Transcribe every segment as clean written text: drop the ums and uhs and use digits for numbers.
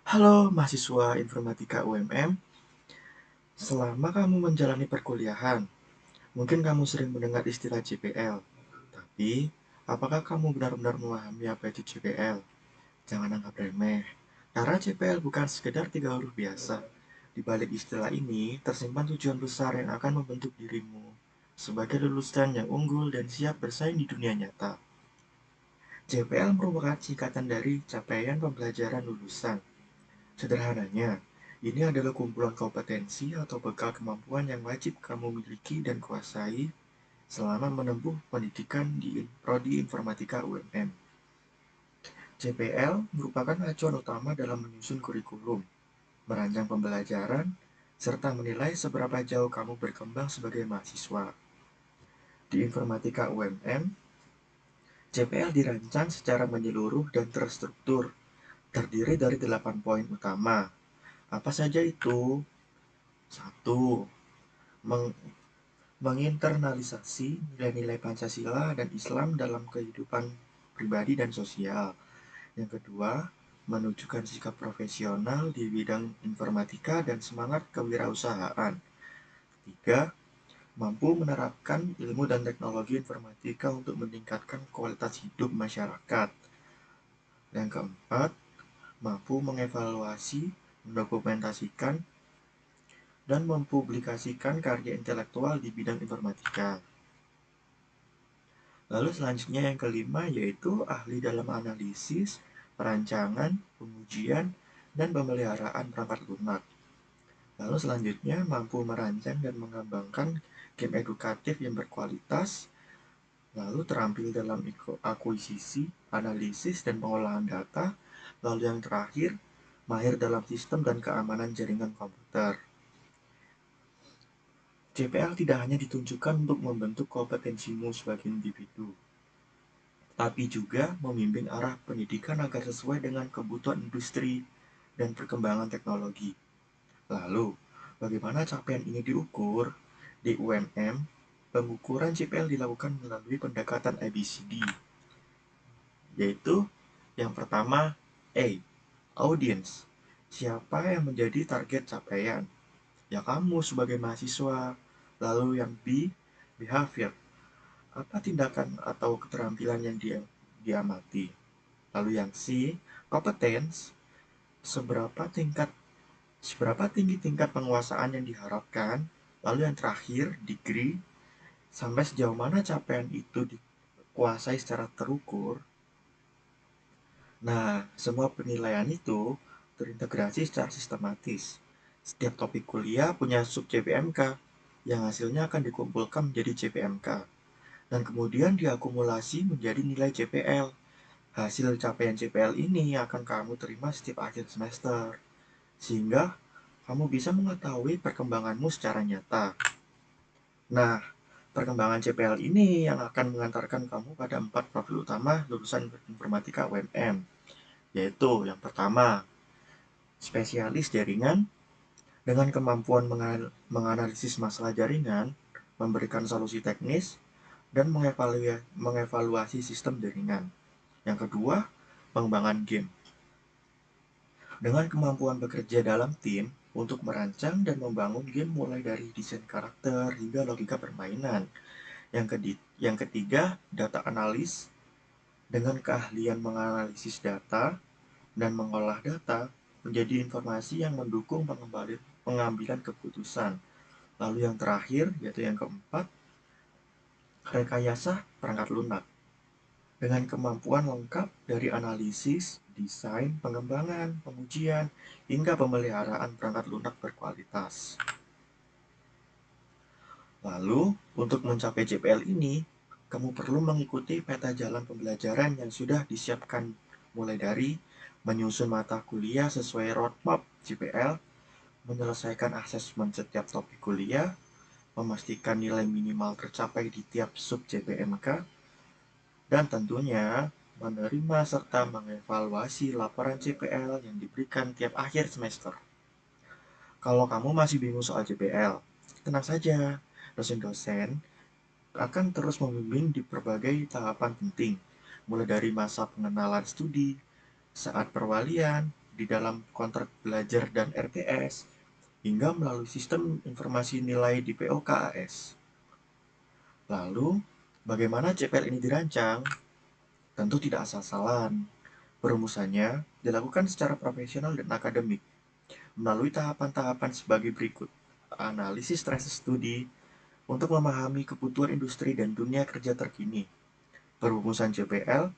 Halo mahasiswa informatika UMM, selama kamu menjalani perkuliahan, mungkin kamu sering mendengar istilah JPL. Tapi, apakah kamu benar-benar memahami apa itu JPL? Jangan anggap remeh, karena JPL bukan sekedar tiga huruf biasa. Di balik istilah ini, tersimpan tujuan besar yang akan membentuk dirimu sebagai lulusan yang unggul dan siap bersaing di dunia nyata. JPL merupakan singkatan dari capaian pembelajaran lulusan. Sederhananya, ini adalah kumpulan kompetensi atau bekal kemampuan yang wajib kamu miliki dan kuasai selama menempuh pendidikan di Prodi Informatika UMM. CPL merupakan acuan utama dalam menyusun kurikulum, merancang pembelajaran, serta menilai seberapa jauh kamu berkembang sebagai mahasiswa. Di Informatika UMM, CPL dirancang secara menyeluruh dan terstruktur, terdiri dari 8 poin utama. Apa saja itu? Satu, menginternalisasi nilai-nilai Pancasila dan Islam dalam kehidupan pribadi dan sosial. Yang kedua, menunjukkan sikap profesional di bidang informatika dan semangat kewirausahaan. Tiga, mampu menerapkan ilmu dan teknologi informatika untuk meningkatkan kualitas hidup masyarakat. Yang keempat, mampu mengevaluasi, mendokumentasikan, dan mempublikasikan karya intelektual di bidang informatika. Lalu selanjutnya yang kelima yaitu ahli dalam analisis, perancangan, pengujian, dan pemeliharaan perangkat lunak. Lalu selanjutnya mampu merancang dan mengembangkan game edukatif yang berkualitas. Lalu terampil dalam akuisisi, analisis, dan pengolahan data. Lalu yang terakhir, mahir dalam sistem dan keamanan jaringan komputer. JPL tidak hanya ditunjukkan untuk membentuk kompetensimu sebagai individu, tapi juga memimpin arah pendidikan agar sesuai dengan kebutuhan industri dan perkembangan teknologi. Lalu, bagaimana capaian ini diukur? Di UMM, pengukuran CPL dilakukan melalui pendekatan ABCD, yaitu yang pertama A. Audience. Siapa yang menjadi target capaian? Ya kamu sebagai mahasiswa. Lalu yang B. Behavior. Apa tindakan atau keterampilan yang diamati? Lalu yang C, competence, seberapa tingkat seberapa tinggi tingkat penguasaan yang diharapkan. Lalu yang terakhir, degree, sampai sejauh mana capaian itu dikuasai secara terukur. Nah, semua penilaian itu terintegrasi secara sistematis. Setiap topik kuliah punya sub CPMK yang hasilnya akan dikumpulkan menjadi CPMK dan kemudian diakumulasi menjadi nilai CPL. Hasil capaian CPL ini akan kamu terima setiap akhir semester, sehingga kamu bisa mengetahui perkembanganmu secara nyata. Nah, perkembangan CPL ini yang akan mengantarkan kamu pada 4 profil utama lulusan informatika UMM, yaitu yang pertama, spesialis jaringan dengan kemampuan menganalisis masalah jaringan, memberikan solusi teknis, dan mengevaluasi sistem jaringan. Yang kedua, pengembangan game. Dengan kemampuan bekerja dalam tim untuk merancang dan membangun game mulai dari desain karakter hingga logika permainan. Yang ketiga, data analis dengan keahlian menganalisis data dan mengolah data menjadi informasi yang mendukung pengambilan keputusan. Lalu yang terakhir, yaitu yang keempat, rekayasa perangkat lunak dengan kemampuan lengkap dari analisis, desain, pengembangan, pengujian, hingga pemeliharaan perangkat lunak berkualitas. Lalu, untuk mencapai JPL ini, kamu perlu mengikuti peta jalan pembelajaran yang sudah disiapkan, mulai dari menyusun mata kuliah sesuai roadmap JPL, menyelesaikan asesmen setiap topik kuliah, memastikan nilai minimal tercapai di tiap sub JPMK, dan tentunya menerima serta mengevaluasi laporan CPL yang diberikan tiap akhir semester. Kalau kamu masih bingung soal JPL, tenang saja, dosen-dosen akan terus membimbing di berbagai tahapan penting, mulai dari masa pengenalan studi, saat perwalian, di dalam kontrak belajar dan RTS, hingga melalui sistem informasi nilai di POKAS. Lalu, bagaimana CPL ini dirancang? Tentu tidak asal-asalan. Perumusannya dilakukan secara profesional dan akademik, melalui tahapan-tahapan sebagai berikut. Analisis stress studi untuk memahami kebutuhan industri dan dunia kerja terkini. Perumusan JPL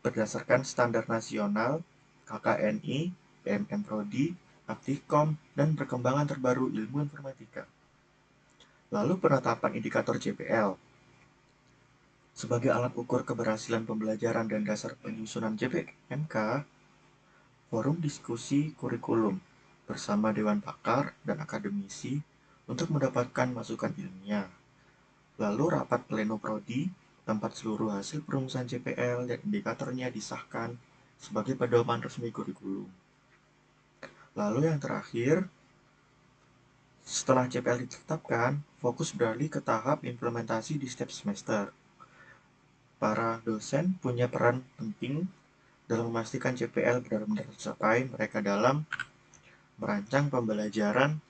berdasarkan standar nasional, KKNI, PMM Prodi, Aptikom, dan perkembangan terbaru ilmu informatika. Lalu penetapan indikator JPL sebagai alat ukur keberhasilan pembelajaran dan dasar penyusunan JPMK, forum diskusi kurikulum bersama Dewan Pakar dan akademisi untuk mendapatkan masukan ilmiah. Lalu rapat pleno prodi, tempat seluruh hasil perumusan JPL dan indikatornya disahkan sebagai pedoman resmi kurikulum. Lalu yang terakhir, setelah JPL ditetapkan, fokus beralih ke tahap implementasi di setiap semester. Para dosen punya peran penting dalam memastikan JPL benar-benar tercapai mereka dalam merancang pembelajaran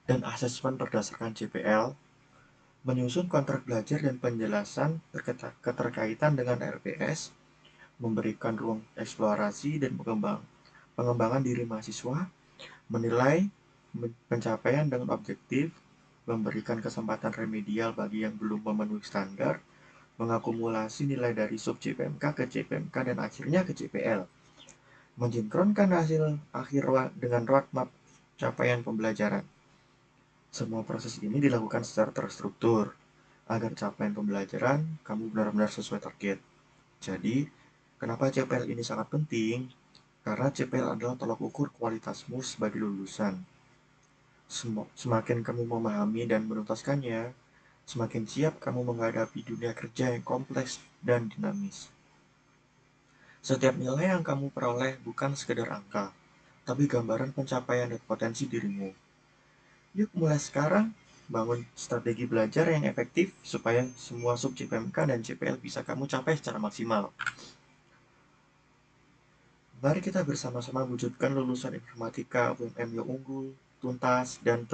dan asesmen berdasarkan JPL, menyusun kontrak belajar dan penjelasan keterkaitan dengan RPS, memberikan ruang eksplorasi dan pengembangan diri mahasiswa, menilai pencapaian dengan objektif, memberikan kesempatan remedial bagi yang belum memenuhi standar, mengakumulasi nilai dari sub JPMK ke JPMK dan akhirnya ke JPL, mensinkronkan hasil akhir dengan roadmap capaian pembelajaran. Semua proses ini dilakukan secara terstruktur, agar capaian pembelajaran kamu benar-benar sesuai target. Jadi, kenapa CPL ini sangat penting? Karena CPL adalah tolak ukur kualitasmu sebagai lulusan. Semakin kamu memahami dan menuntaskannya, semakin siap kamu menghadapi dunia kerja yang kompleks dan dinamis. Setiap nilai yang kamu peroleh bukan sekedar angka, tapi gambaran pencapaian dan potensi dirimu. Yuk mulai sekarang, bangun strategi belajar yang efektif supaya semua sub JPMK dan JPL bisa kamu capai secara maksimal. Mari kita bersama-sama wujudkan lulusan informatika UMM yang unggul, tuntas, dan